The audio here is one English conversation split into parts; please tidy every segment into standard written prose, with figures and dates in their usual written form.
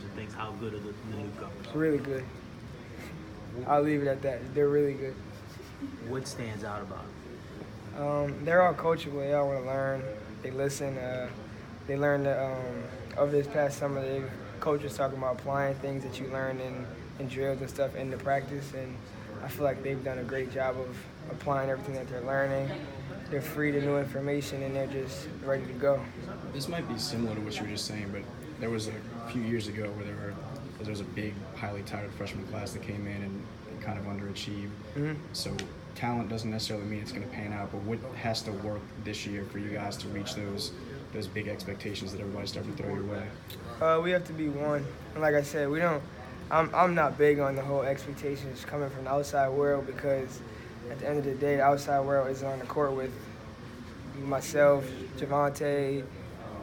and things. How good are the newcomers? Really good. I'll leave it at that. They're really good. What stands out about them? They're all coachable. They all want to learn. They listen. They learned over this past summer. The coach was talking about applying things that you learn in drills and stuff into practice, and I feel like they've done a great job of applying everything that they're learning. They're free to new information, and they're just ready to go. This might be similar to what you were just saying, but there was a few years ago where there was a big, highly touted freshman class that came in and kind of underachieved. Mm-hmm. So talent doesn't necessarily mean it's going to pan out, but what has to work this year for you guys to reach those big expectations that everybody's starting to throw your way? We have to be one. And like I said, we don't. I'm not big on the whole expectations coming from the outside world, because at the end of the day, the outside world is on the court with myself, Javante,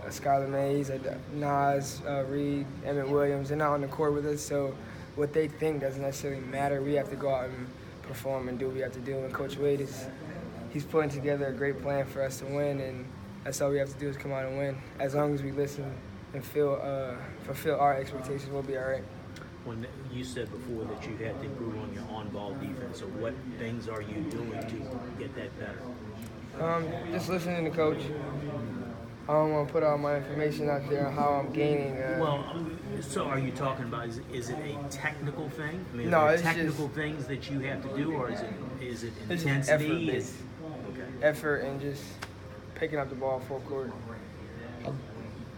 Skylar Mays, Nas, Reed, Emmett Williams. They're not on the court with us, so what they think doesn't necessarily matter. We have to go out and perform and do what we have to do. And Coach Wade he's putting together a great plan for us to win, and that's all we have to do is come out and win. As long as we listen and fulfill our expectations, we'll be all right. When you said before that you had to improve on your on-ball defense, so what things are you doing to get that better? Just listening to Coach. I don't want to put all my information out there on how I'm gaining. So are you talking about, is it a technical thing? I mean, No, are there it's technical just things that you have to do, or is it it's just intensity? effort and just picking up the ball full court.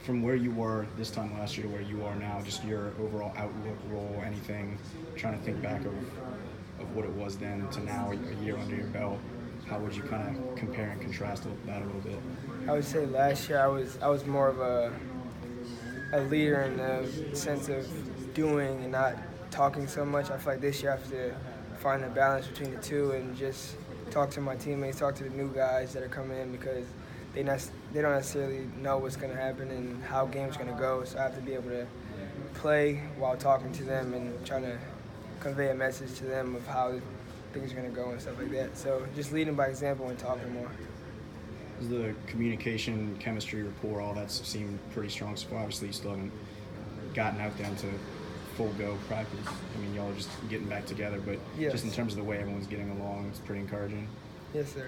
From where you were this time last year to where you are now, just your overall outlook, role, anything, trying to think back of what it was then to now, a year under your belt, how would you kind of compare and contrast that a little bit? I would say last year I was more of a leader in the sense of doing and not talking so much. I feel like this year I have to find a balance between the two and just talk to my teammates, talk to the new guys that are coming in, because they don't necessarily know what's going to happen and how game's going to go. So I have to be able to play while talking to them and trying to convey a message to them of how things are going to go and stuff like that. So just leading by example and talking more. Does the communication, chemistry, rapport, all that seemed pretty strong so far? Obviously, you still haven't gotten out there into full go practice. I mean, y'all are just getting back together, but Yes. Just in terms of the way everyone's getting along, it's pretty encouraging. Yes, sir.